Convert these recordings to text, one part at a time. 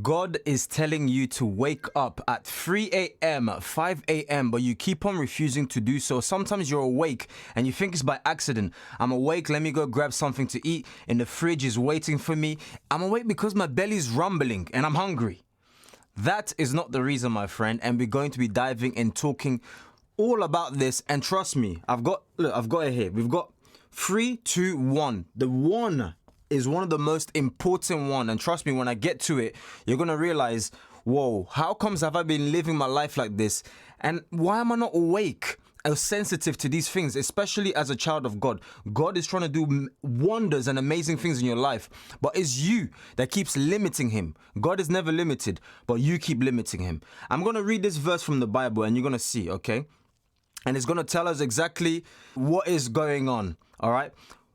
God is telling you to wake up at 3 a.m., 5 a.m., but you keep on refusing to do so. Sometimes you're awake and you think it's by accident. I'm awake, let me go grab something to eat, and the fridge is waiting for me. I'm awake because my belly's rumbling and I'm hungry. That is not the reason, my friend, and we're going to be diving and talking all about this. And trust me, I've got it here. We've got 3, 2, 1. The one is one of the most important one, and trust me, when I get to it, you're gonna realize, whoa, how comes have I been living my life like this, and why am I not awake or sensitive to these things, especially as a child of God? God is trying to do wonders and amazing things in your life, but it's you that keeps limiting him. God is never limited, but you keep limiting him. I'm gonna read this verse from the Bible and you're gonna see, okay? And it's gonna tell us exactly what is going on, all right?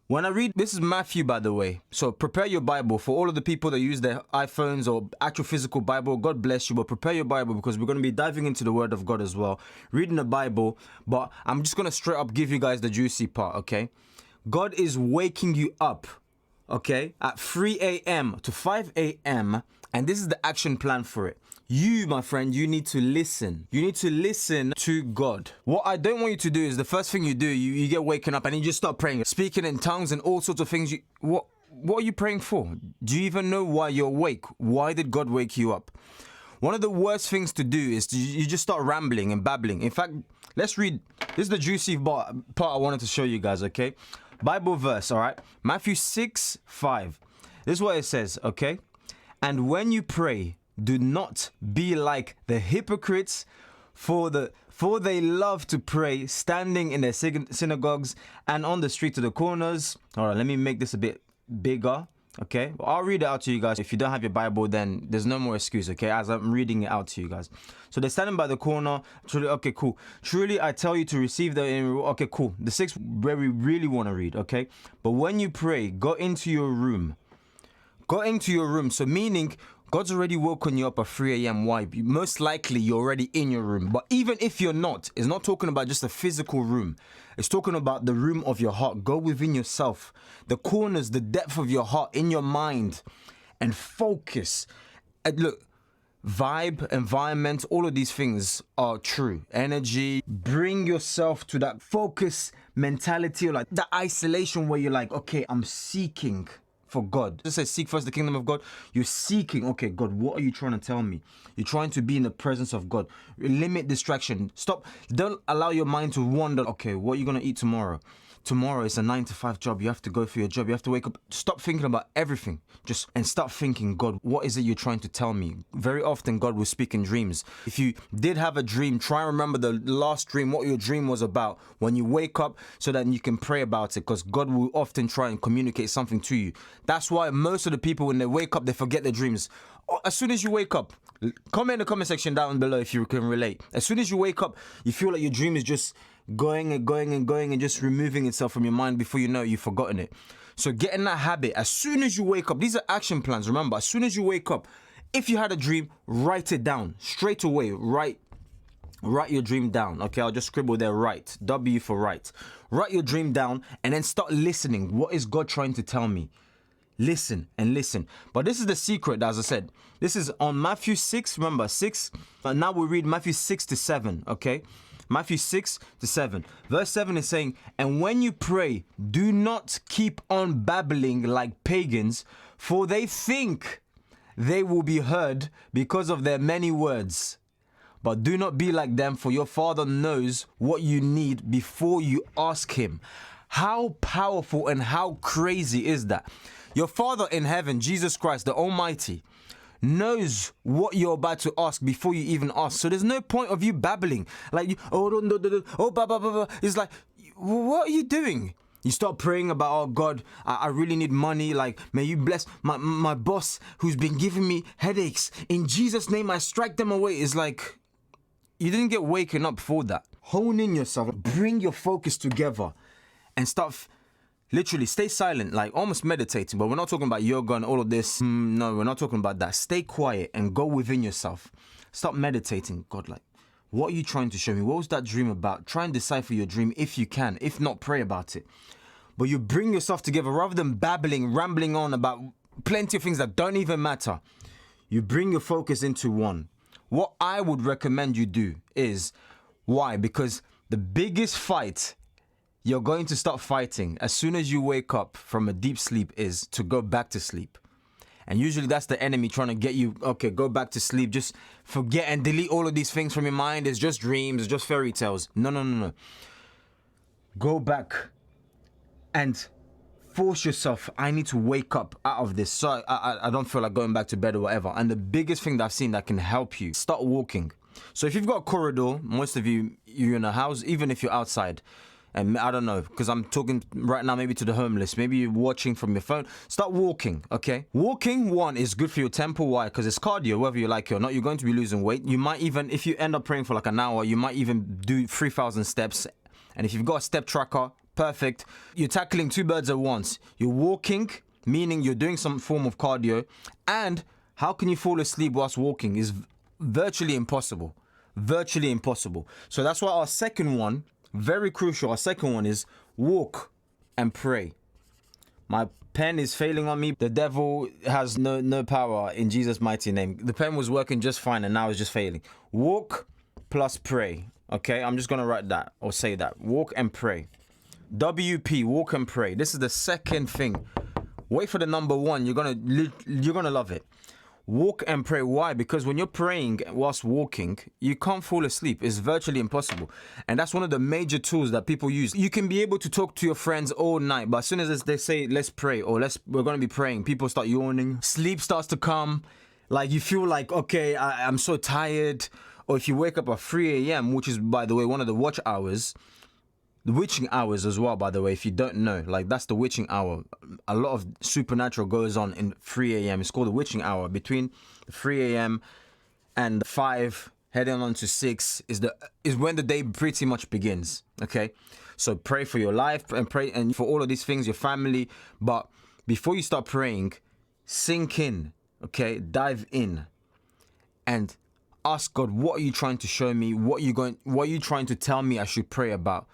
When I read, this is Matthew, by the way, so prepare your Bible. For all of the people that use their iPhones or actual physical Bible, God bless you, but prepare your Bible because we're going to be diving into the Word of God as well, reading the Bible, but I'm just going to straight up give you guys the juicy part, okay? God is waking you up, okay, at 3 a.m. to 5 a.m., and this is the action plan for it. You, my friend, you need to listen. You need to listen to God. What I don't want you to do is the first thing you do, you get waken up and you just start praying, speaking in tongues and all sorts of things. What are you praying for? Do you even know why you're awake? Why did God wake you up? One of the worst things to do is you just start rambling and babbling. In fact, let's read. This is the juicy part I wanted to show you guys, okay? Bible verse, all right? Matthew 6:5. This is what it says, okay? And when you pray, do not be like the hypocrites, for they love to pray standing in their synagogues and on the streets of the corners. All right, let me make this a bit bigger, okay? I'll read it out to you guys. If you don't have your Bible, then there's no more excuse, okay, as I'm reading it out to you guys. So they're standing by the corner. Truly, okay, cool. Truly, I tell you to receive the... Okay, cool. The 6th, where we really want to read, okay? But when you pray, go into your room. Go into your room. So meaning... God's already woken you up at 3 a.m. Why? Most likely you're already in your room. But even if you're not, it's not talking about just a physical room. It's talking about the room of your heart. Go within yourself, the corners, the depth of your heart, in your mind, and focus. And look, vibe, environment, all of these things are true. Energy, bring yourself to that focus mentality, or like that isolation where you're like, okay, I'm seeking for God. It says seek first the kingdom of God. You're seeking, okay, God, what are you trying to tell me? You're trying to be in the presence of God. Limit distraction. Stop. Don't allow your mind to wander. Okay, what are you going to eat tomorrow? Tomorrow is a 9-to-5 job. You have to go for your job. You have to wake up. Stop thinking about everything. And start thinking, God, what is it you're trying to tell me? Very often, God will speak in dreams. If you did have a dream, try and remember the last dream, what your dream was about when you wake up, so that you can pray about it, because God will often try and communicate something to you. That's why most of the people, when they wake up, they forget their dreams. As soon as you wake up, comment in the comment section down below if you can relate. As soon as you wake up, you feel like your dream is just going and just removing itself from your mind. Before you know it, you've forgotten it. So get in that habit. As soon as you wake up, these are action plans. Remember, as soon as you wake up, if you had a dream, write it down straight away. Write your dream down. Okay, I'll just scribble there, write. W for write. Write your dream down and then start listening. What is God trying to tell me? Listen and listen. But this is the secret, as I said. This is on Matthew 6, remember, 6. Now we'll read Matthew 6-7, okay? Matthew 6-7. Verse 7 is saying, and when you pray, do not keep on babbling like pagans, for they think they will be heard because of their many words. But do not be like them, for your Father knows what you need before you ask him. How powerful and how crazy is that? Your Father in heaven, Jesus Christ, the Almighty, knows what you're about to ask before you even ask. So there's no point of you babbling. Like, it's like, what are you doing? You start praying about, oh God, I really need money. Like, may you bless my boss who's been giving me headaches. In Jesus' name, I strike them away. It's like, you didn't get waken up for that. Hone in yourself, bring your focus together and start... Literally, stay silent, like almost meditating. But we're not talking about yoga and all of this. No, we're not talking about that. Stay quiet and go within yourself. Start meditating. God, like, what are you trying to show me? What was that dream about? Try and decipher your dream if you can. If not, pray about it. But you bring yourself together rather than babbling, rambling on about plenty of things that don't even matter. You bring your focus into one. What I would recommend you do is, why? Because the biggest fight you're going to start fighting as soon as you wake up from a deep sleep is to go back to sleep. And usually that's the enemy trying to get you, okay, go back to sleep. Just forget and delete all of these things from your mind. It's just dreams, it's just fairy tales. No. Go back and force yourself. I need to wake up out of this. So I don't feel like going back to bed or whatever. And the biggest thing that I've seen that can help you, start walking. So if you've got a corridor, most of you're in a house, even if you're outside, and I don't know, because I'm talking right now maybe to the homeless, maybe you're watching from your phone, start walking, okay? Walking, one, is good for your temple. Why? Because it's cardio, whether you like it or not. You're going to be losing weight. You might even, if you end up praying for like an hour, you might even do 3,000 steps. And if you've got a step tracker, perfect. You're tackling two birds at once. You're walking, meaning you're doing some form of cardio. And how can you fall asleep whilst walking is virtually impossible. Virtually impossible. So that's why our second one, very crucial, our second one is walk and pray. My pen is failing on me. The devil has no power in Jesus' mighty name. The pen was working just fine and now it's just failing. Walk plus pray. Okay, I'm just going to write that or say that. Walk and pray. WP, walk and pray. This is the second thing. Wait for the number one. You're gonna love it. Walk and pray. Why? Because when you're praying whilst walking, you can't fall asleep. It's virtually impossible. And that's one of the major tools that people use. You can be able to talk to your friends all night, but as soon as they say, let's pray, or we're going to be praying, people start yawning. Sleep starts to come. Like you feel like, okay, I'm so tired. Or if you wake up at 3 a.m., which is, by the way, one of the watch hours, the witching hours as well, by the way, if you don't know, like that's the witching hour. A lot of supernatural goes on in 3 a.m. It's called the witching hour. Between 3 a.m. and 5, heading on to 6 is when the day pretty much begins. Okay, so pray for your life and pray and for all of these things, your family. But before you start praying, sink in. Okay, dive in, and ask God, what are you trying to show me? What are you trying to tell me I should pray about?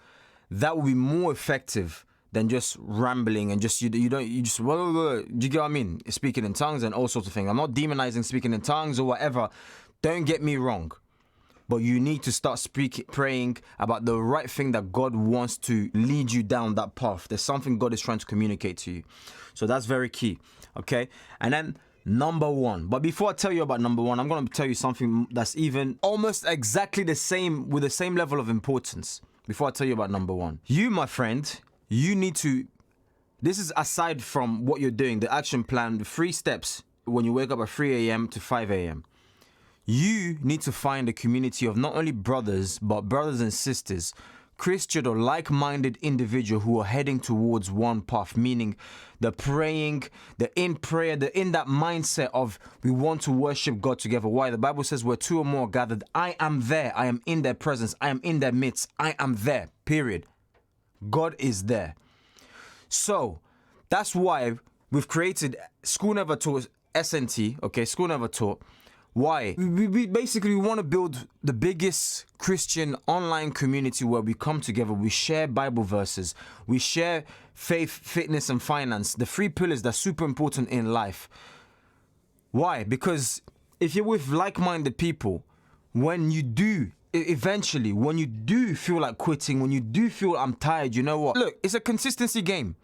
That will be more effective than just rambling and just you get what I mean? Speaking in tongues and all sorts of things. I'm not demonizing speaking in tongues or whatever. Don't get me wrong. But you need to start praying about the right thing that God wants to lead you down that path. There's something God is trying to communicate to you. So that's very key. Okay? And then number one. But before I tell you about number one, I'm going to tell you something that's even almost exactly the same, with the same level of importance. Before I tell you about number one, you, my friend, you need to, this is aside from what you're doing, the action plan, the 3 steps when you wake up at 3 a.m. to 5 a.m. You need to find a community of not only brothers, but brothers and sisters, Christian or like-minded individual who are heading towards one path, meaning they're praying, they're in prayer, they're in that mindset of we want to worship God together. Why? The Bible says where 2 or more are gathered, I am there. I am in their presence. I am in their midst. I am there, period. God is there. So that's why we've created School Never Taught SNT, okay, School Never Taught. Why? We basically want to build the biggest Christian online community where we come together, we share Bible verses, we share faith, fitness, and finance, the 3 pillars that's super important in life. Why? Because if you're with like-minded people, when you do feel like quitting, when you do feel I'm tired, you know what? Look, it's a consistency game.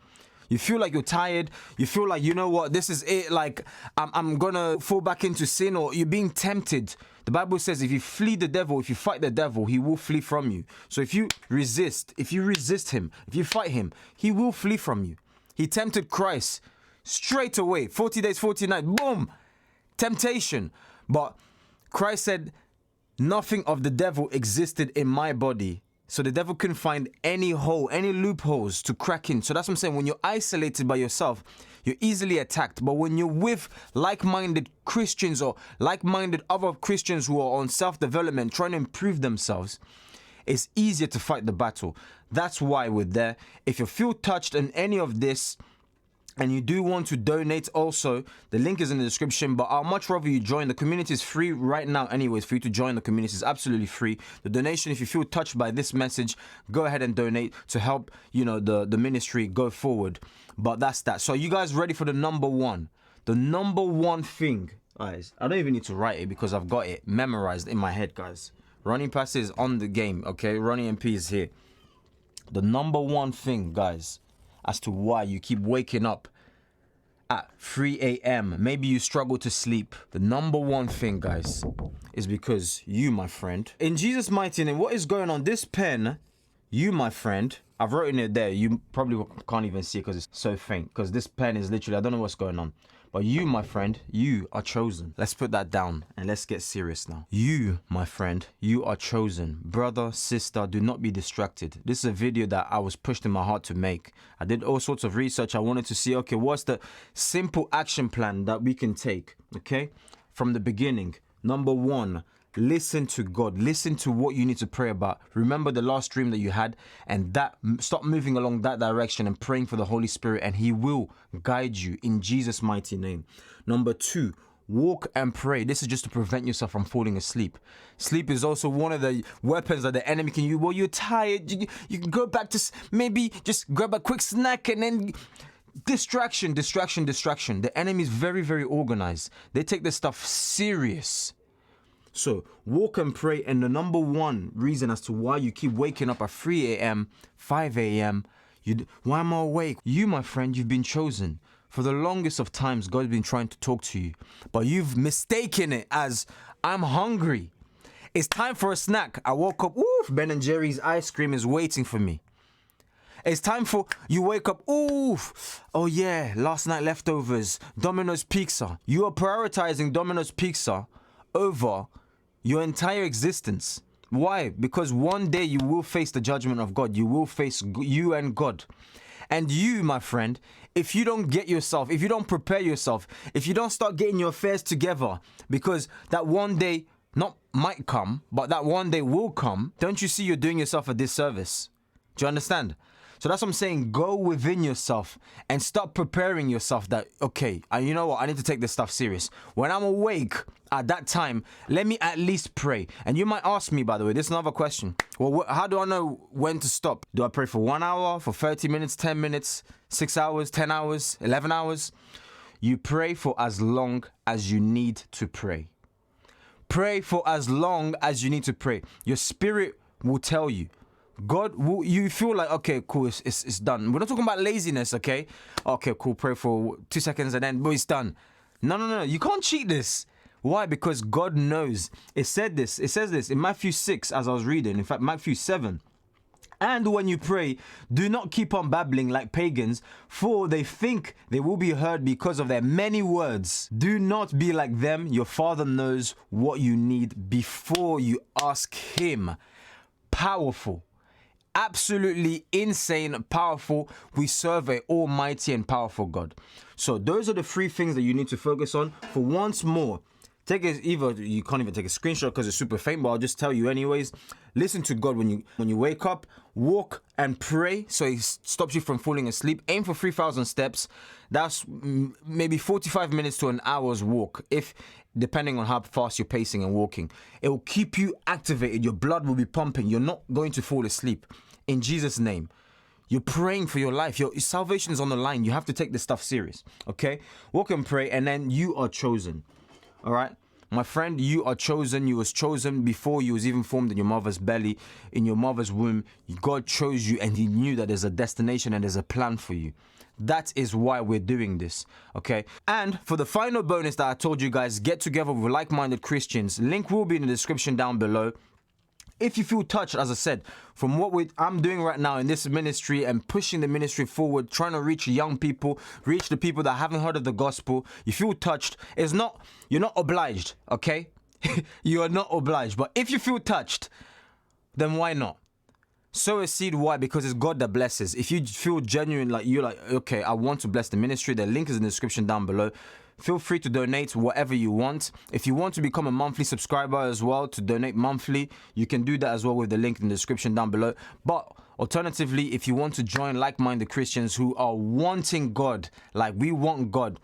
You feel like you're tired. You feel like, you know what, this is it. Like, I'm going to fall back into sin, or you're being tempted. The Bible says if you fight the devil, he will flee from you. So if you resist him, if you fight him, he will flee from you. He tempted Christ straight away. 40 days, 40 nights, boom, temptation. But Christ said, nothing of the devil existed in my body. So the devil couldn't find any loopholes to crack in. So that's what I'm saying. When you're isolated by yourself, you're easily attacked. But when you're with like-minded Christians or like-minded other Christians who are on self-development, trying to improve themselves, it's easier to fight the battle. That's why we're there. If you feel touched on any of this, and you do want to donate also, the link is in the description, but I'd much rather you join. The community is free right now anyways. For you to join the community is absolutely free. The donation, if you feel touched by this message, go ahead and donate to help, the ministry go forward. But that's that. So are you guys ready for the number one? The number one thing, Guys, I don't even need to write it because I've got it memorized in my head, guys. Ronnie Passy is on the game, okay? Ronnie MP is here. The number one thing, guys, as to why you keep waking up at 3 a.m. Maybe you struggle to sleep. The number one thing, guys, is because you, my friend, in Jesus' mighty name, what is going on? This pen, you, my friend, I've written it there. You probably can't even see it because it's so faint. Because this pen is literally, I don't know what's going on. But you, my friend, you are chosen. Let's put that down and let's get serious now. You, my friend, you are chosen. Brother, sister, do not be distracted. This is a video that I was pushed in my heart to make. I did all sorts of research. I wanted to see, okay, what's the simple action plan that we can take, okay? From the beginning. Number one, listen to God. Listen to what you need to pray about. Remember the last dream that you had, and stop moving along that direction and praying for the Holy Spirit, and He will guide you in Jesus' mighty name. Number two, walk and pray. This is just to prevent yourself from falling asleep. Sleep is also one of the weapons that the enemy can use. Well, you're tired. You can go back to maybe just grab a quick snack and then... Distraction. The enemy is very, very organized. They take this stuff serious. So walk and pray, and the number one reason as to why you keep waking up at 3 a.m., 5 a.m., why am I awake? You, my friend, you've been chosen. For the longest of times, God's been trying to talk to you, but you've mistaken it as, I'm hungry. It's time for a snack. I woke up, oof, Ben & Jerry's ice cream is waiting for me. It's time for, you wake up, oof, oh yeah, last night leftovers, Domino's Pizza. You are prioritizing Domino's Pizza over your entire existence. Why? Because one day you will face the judgment of God. You will face you and God. And you, my friend, if you don't get yourself, if you don't prepare yourself, if you don't start getting your affairs together, because that one day not might come, but that one day will come, don't you see you're doing yourself a disservice? Do you understand? So that's what I'm saying. Go within yourself and start preparing yourself that, okay, you know what? I need to take this stuff serious. When I'm awake at that time, let me at least pray. And you might ask me, by the way, this is another question. Well, how do I know when to stop? Do I pray for 1 hour, for 30 minutes, 10 minutes, 6 hours, 10 hours, 11 hours? You pray for as long as you need to pray. Pray for as long as you need to pray. Your spirit will tell you. God, you feel like, okay, cool, it's done. We're not talking about laziness, okay? Okay, cool, pray for 2 seconds and then, boy, it's done. No. You can't cheat this. Why? Because God knows. It says this in Matthew 6, as I was reading. In fact, Matthew 7. And when you pray, do not keep on babbling like pagans, for they think they will be heard because of their many words. Do not be like them. Your Father knows what you need before you ask Him. Powerful. Absolutely insane, powerful. We serve an almighty and powerful God. So those are the 3 things that you need to focus on. For once more, either you can't even take a screenshot because it's super faint, but I'll just tell you anyways. Listen to God when you wake up. Walk and pray so He stops you from falling asleep. Aim for 3,000 steps. That's maybe 45 minutes to an hour's walk, depending on how fast you're pacing and walking. It will keep you activated. Your blood will be pumping. You're not going to fall asleep. In Jesus' name. You're praying for your life. Your salvation is on the line. You have to take this stuff serious. Okay? Walk and pray, and then you are chosen. All right? My friend, you are chosen. You was chosen before you was even formed in your mother's belly, in your mother's womb. God chose you, and He knew that there's a destination and there's a plan for you. That is why we're doing this, okay? And for the final bonus that I told you guys, get together with like-minded Christians. Link will be in the description down below. If you feel touched, as I said, from what I'm doing right now in this ministry and pushing the ministry forward, trying to reach young people, reach the people that haven't heard of the gospel, you feel touched, you're not obliged, okay? You are not obliged. But if you feel touched, then why not? Sow a seed. Why? Because it's God that blesses. If you feel genuine, like you're like, okay, I want to bless the ministry, the link is in the description down below. Feel free to donate whatever you want. If you want to become a monthly subscriber as well, to donate monthly, you can do that as well with the link in the description down below. But alternatively, if you want to join like-minded Christians who are wanting God, like we want God,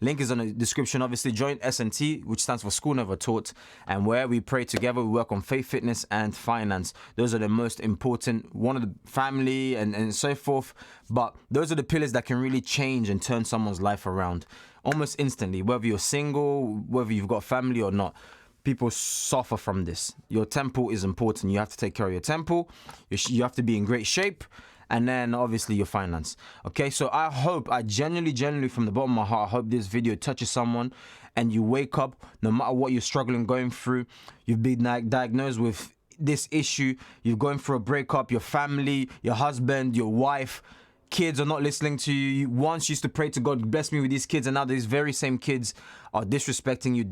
link is in the description. Obviously, join S&T, which stands for School Never Taught, and where we pray together, we work on faith, fitness, and finance. Those are the most important, one of the family and so forth. But those are the pillars that can really change and turn someone's life around. almost instantly, whether you're single, whether you've got family or not. People suffer from this. Your temple is important. You have to take care of your temple. You have to be in great shape. And then obviously your finance. Okay, so I genuinely from the bottom of my heart, I hope this video touches someone and you wake up no matter what you're struggling, going through. You've been diagnosed with this issue. You're going through a breakup, your family, your husband, your wife, kids are not listening to you. You once used to pray to God, bless me with these kids, and now these very same kids are disrespecting you.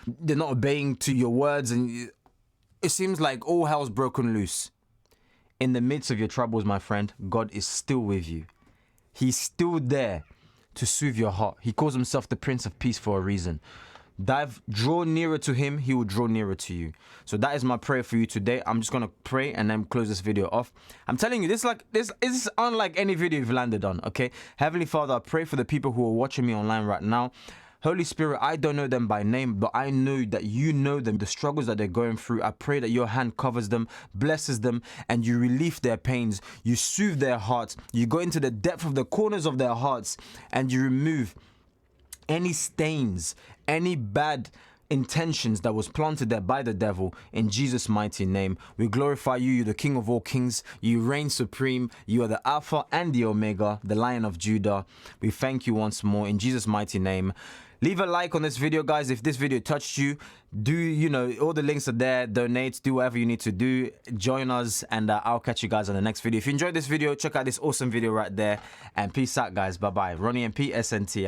They're not obeying to your words, and it seems like all hell's broken loose. In the midst of your troubles, my friend, God is still with you. He's still there to soothe your heart. He calls himself the Prince of Peace for a reason. Draw nearer to him, he will draw nearer to you. So that is my prayer for you today. I'm just gonna pray and then close this video off. I'm telling you, this is unlike any video you've landed on. Okay, Heavenly Father, I pray for the people who are watching me online right now. Holy Spirit, I don't know them by name, but I know that you know them, the struggles that they're going through. I pray that your hand covers them, blesses them, and you relieve their pains. You soothe their hearts. You go into the depth of the corners of their hearts and you remove any stains, any bad intentions that was planted there by the devil. In Jesus' mighty name, we glorify you. You're the King of all kings. You reign supreme. You are the Alpha and the Omega, the Lion of Judah. We thank you once more in Jesus' mighty name. Leave a like on this video, guys. If this video touched you, all the links are there. Donate, do whatever you need to do. Join us, and I'll catch you guys on the next video. If you enjoyed this video, check out this awesome video right there. And peace out, guys. Bye-bye. Ronnie MP, SNT.